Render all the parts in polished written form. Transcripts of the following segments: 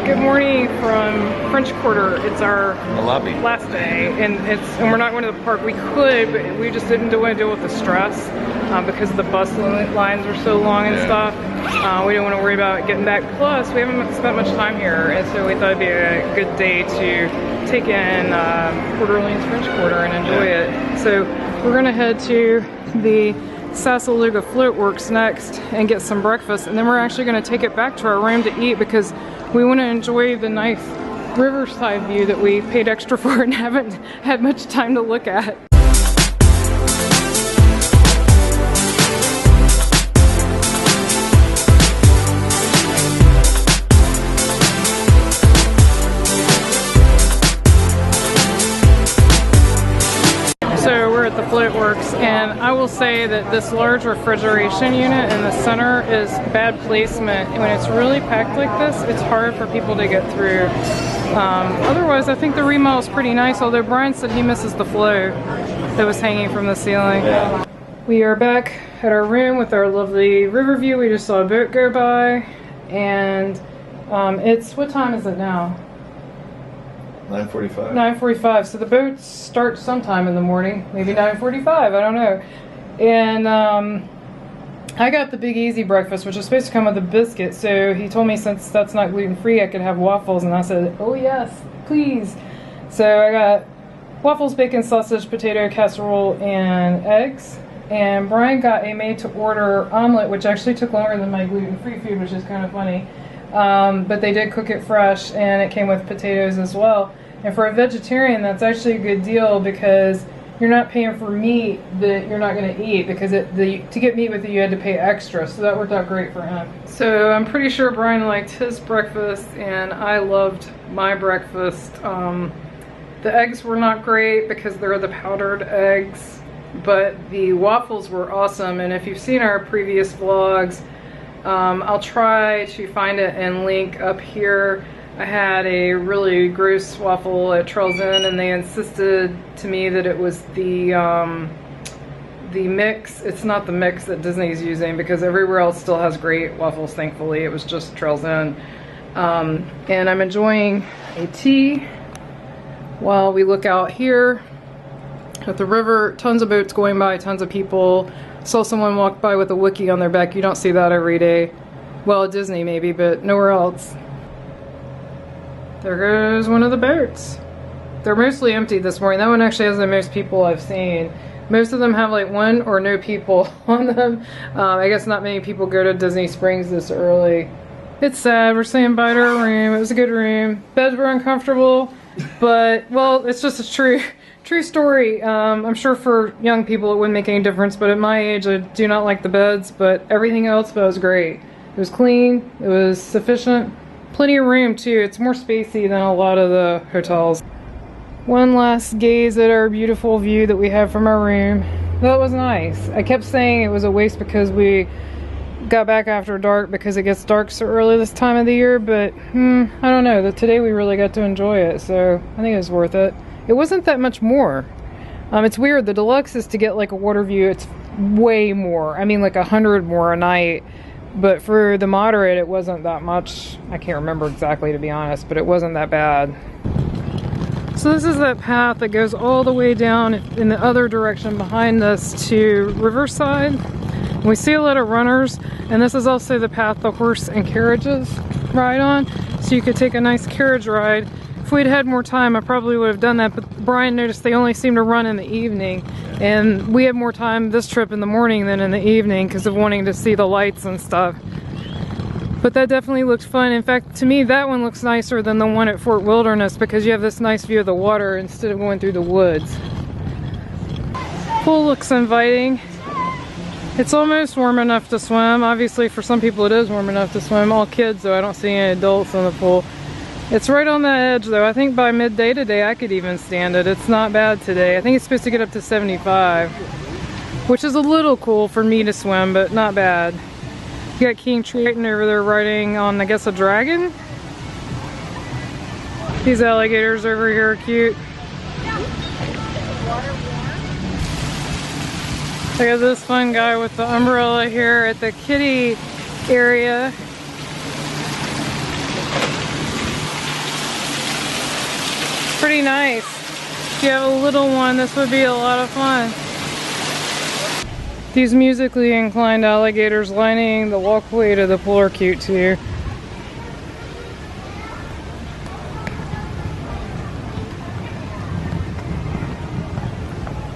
Good morning from French Quarter. It's our last day, and we're not going to the park. We could, but we just didn't want to deal with the stress because the bus lines are so long and stuff. We didn't want to worry about getting back. Plus, we haven't spent much time here, and so we thought it'd be a good day to take in Port Orleans French Quarter and enjoy it. So we're gonna head to the Sassagoula Float Works next and get some breakfast, and then we're actually going to take it back to our room to eat because we want to enjoy the nice riverside view that we paid extra for and haven't had much time to look at. The Flint Works, and I will say that this large refrigeration unit in the center is bad placement. When it's really packed like this, it's hard for people to get through. Otherwise, I think the remodel is pretty nice, although Brian said he misses the float that was hanging from the ceiling. Yeah. We are back at our room with our lovely river view. We just saw a boat go by, and it's, what time is it now? 9:45. 9:45. So the boats start sometime in the morning, maybe 9:45. I don't know. And I got the Big Easy breakfast, which is supposed to come with a biscuit. So he told me since that's not gluten free, I could have waffles, and I said, "Oh yes, please." So I got waffles, bacon, sausage, potato casserole, and eggs. And Brian got a made-to-order omelet, which actually took longer than my gluten-free food, which is kind of funny. But they did cook it fresh, and it came with potatoes as well. And for a vegetarian, that's actually a good deal because you're not paying for meat that you're not going to eat, because to get meat with it, you had to pay extra. So that worked out great for him. So I'm pretty sure Brian liked his breakfast, and I loved my breakfast. The eggs were not great because they're the powdered eggs, but the waffles were awesome. And if you've seen our previous vlogs, I'll try to find it and link up here. I had a really gross waffle at Trails Inn, and they insisted to me that it was the mix. It's not the mix that Disney's using, because everywhere else still has great waffles, thankfully. It was just Trails Inn. And I'm enjoying a tea while we look out here at the river. Tons of boats going by, tons of people. Saw someone walk by with a Wookiee on their back. You don't see that every day. Well, at Disney maybe, but nowhere else. There goes one of the boats. They're mostly empty this morning. That one actually has the most people I've seen. Most of them have like one or no people on them. I guess not many people go to Disney Springs this early. It's sad. We're saying bye to our room. It was a good room. Beds were uncomfortable, but, well, it's just a true story. I'm sure for young people it wouldn't make any difference, but at my age I do not like the beds, but everything else was great. It was clean, it was sufficient, plenty of room too. It's more spacey than a lot of the hotels. One last gaze at our beautiful view that we have from our room. That was nice. I kept saying it was a waste because we got back after dark, because it gets dark so early this time of the year, but I don't know. Today we really got to enjoy it, so I think it was worth it. It wasn't that much more. It's weird, the deluxe is to get like a water view, it's way more. I mean like 100 more a night, but for the moderate it wasn't that much. I can't remember exactly, to be honest, but it wasn't that bad. So this is that path that goes all the way down in the other direction behind us to Riverside. We see a lot of runners, and this is also the path the horse and carriages ride on, so you could take a nice carriage ride. If we'd had more time, I probably would have done that, but Brian noticed they only seem to run in the evening, and we had more time this trip in the morning than in the evening because of wanting to see the lights and stuff. But that definitely looked fun. In fact, to me, that one looks nicer than the one at Fort Wilderness because you have this nice view of the water instead of going through the woods. Pool looks inviting. It's almost warm enough to swim. Obviously, for some people it is warm enough to swim. All kids, though. I don't see any adults in the pool. It's right on the edge, though. I think by midday today I could even stand it. It's not bad today. I think it's supposed to get up to 75, which is a little cool for me to swim, but not bad. You got King Triton over there riding on, I guess, a dragon. These alligators over here are cute. Look at this fun guy with the umbrella here at the kiddie area. Pretty nice. If you have a little one, this would be a lot of fun. These musically inclined alligators lining the walkway to the pool are cute too.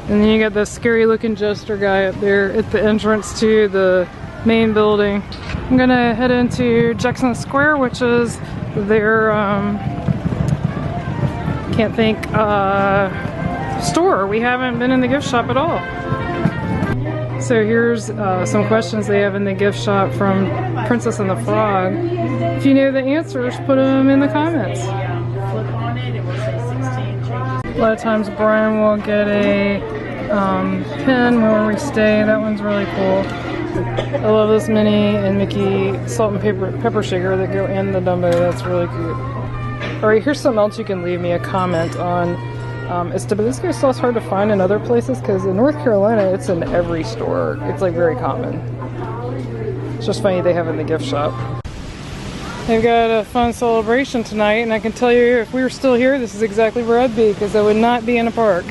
And then you got this scary looking jester guy up there at the entrance to the main building. I'm gonna head into Jackson Square, which is their, store. We haven't been in the gift shop at all. So here's some questions they have in the gift shop from Princess and the Frog. If you know the answers, put them in the comments. A lot of times Brian will get a pin where we stay. That one's really cool. I love this Minnie and Mickey salt and pepper shaker that go in the Dumbo. That's really cute. Alright, here's something else you can leave me a comment on. Is Tabasco sauce hard to find in other places? Because in North Carolina, it's in every store. It's like very common. It's just funny they have it in the gift shop. They've got a fun celebration tonight, and I can tell you if we were still here, this is exactly where I'd be, because I would not be in a park.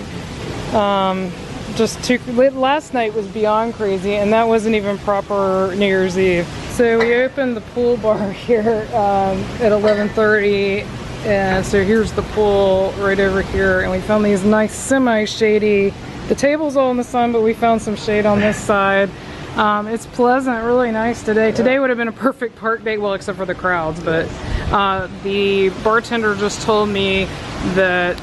Last night was beyond crazy, and that wasn't even proper New Year's Eve. So we opened the pool bar here at 11:30, and so here's the pool right over here, and we found these nice semi-shady, the table's all in the sun, but we found some shade on this side. It's pleasant, really nice today. Today would have been a perfect park day, well, except for the crowds, but the bartender just told me that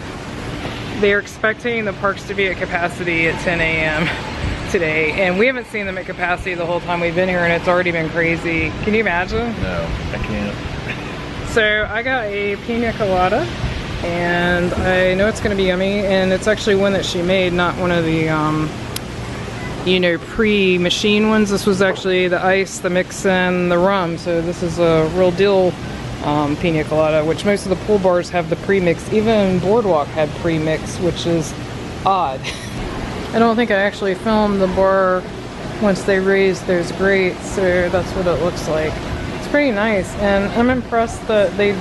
they're expecting the parks to be at capacity at 10 a.m. today, and we haven't seen them at capacity the whole time we've been here, and it's already been crazy. Can you imagine? No, I can't. So I got a Pina Colada, and I know it's going to be yummy, and it's actually one that she made, not one of the you know, pre-machine ones. This was actually the ice, the mix, and the rum. So this is a real deal Pina Colada, which most of the pool bars have the pre-mix. Even Boardwalk had pre-mix, which is odd. I don't think I actually filmed the bar once they raised those grates, so that's what it looks like. It's pretty nice, and I'm impressed that they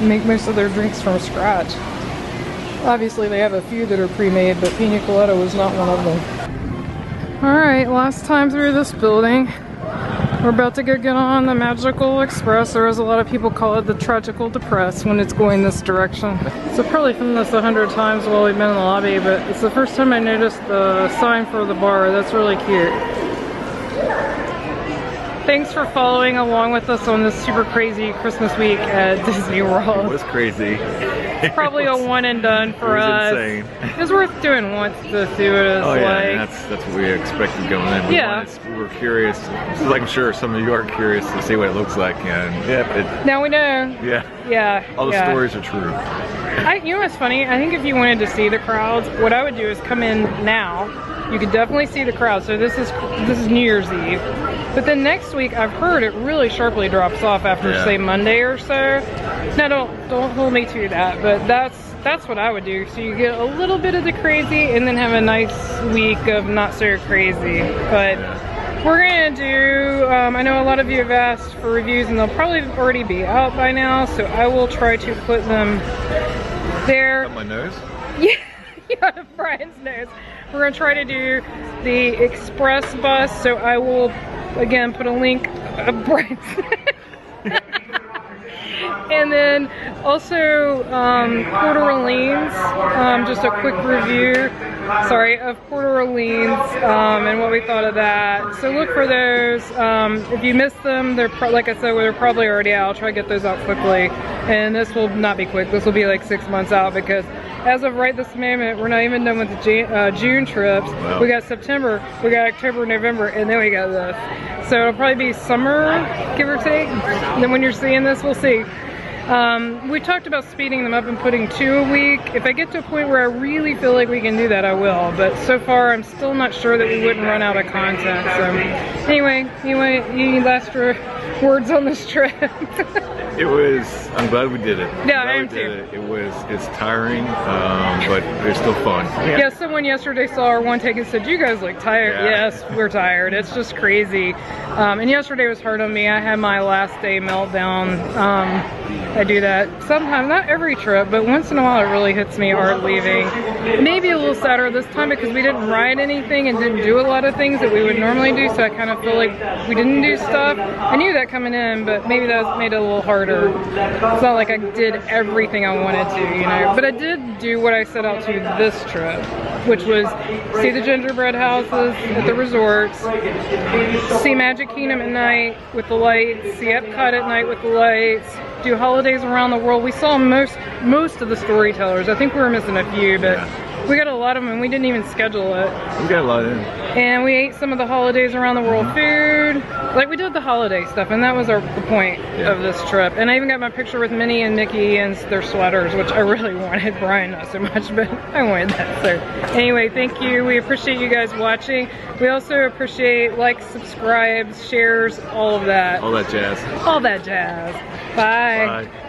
make most of their drinks from scratch. Obviously they have a few that are pre-made, but Pina Colada was not one of them. Alright, last time through this building. We're about to go get on the Magical Express, or as a lot of people call it, the Tragical Depress when it's going this direction. So probably filmed this 100 times while we've been in the lobby, but it's the first time I noticed the sign for the bar. That's really cute. Thanks for following along with us on this super crazy Christmas week at Disney World. It was crazy. Probably a one and done for us. Insane. It was worth doing once to see what it was like. That's what we expected going in. We were curious. I'm sure some of you are curious to see what it looks like, and now we know. Yeah. All the stories are true. You know what's funny? I think if you wanted to see the crowds, what I would do is come in now. You could definitely see the crowd. So this is New Year's Eve. But then next week, I've heard it really sharply drops off after say Monday or so. Now don't hold me to that, but that's what I would do. So you get a little bit of the crazy and then have a nice week of not so crazy. But we're gonna do, I know a lot of you have asked for reviews, and they'll probably already be out by now, so I will try to put them there. On my nose? Yeah, Brian's nose. We're gonna try to do the express bus, so I will again put a link of Brian's and then also Port Orleans, just a quick review, of Port Orleans and what we thought of that. So look for those. If you missed them, they're like I said, they're probably already out. I'll try to get those out quickly, and this will not be quick. This will be like 6 months out, because as of right this moment, we're not even done with the June trips. Wow. We got September, we got October, November, and then we got this. So it'll probably be summer, give or take. And then when you're seeing this, we'll see. We talked about speeding them up and putting 2 a week. If I get to a point where I really feel like we can do that, I will. But so far, I'm still not sure that we wouldn't run out of content. So anyway, any last words on this trip? I'm glad we did it. Yeah, I am too. It's tiring, but it's still fun. Yeah, someone yesterday saw our one take and said, "You guys look tired." Yeah. Yes, we're tired. It's just crazy. And yesterday was hard on me. I had my last day meltdown. I do that sometimes, not every trip, but once in a while it really hits me hard leaving. Maybe a little sadder this time because we didn't ride anything and didn't do a lot of things that we would normally do, so I kind of feel like we didn't do stuff. I knew that coming in, but maybe that made it a little harder. It's not like I did everything I wanted to, you know, but I did do what I set out to this trip, which was see the gingerbread houses at the resorts, see Magic Kingdom at night with the lights, see Epcot at night with the lights, do holidays around the world. We saw most of the storytellers. I think we were missing a few, but we got a lot of them and we didn't even schedule it. We got a lot in. And we ate some of the holidays around the world food. Like, we did the holiday stuff, and that was the point of this trip. And I even got my picture with Minnie and Mickey and their sweaters, which I really wanted. Brian not so much, but I wanted that. So anyway, thank you. We appreciate you guys watching. We also appreciate likes, subscribes, shares, all of that. All that jazz. All that jazz. Bye. Bye.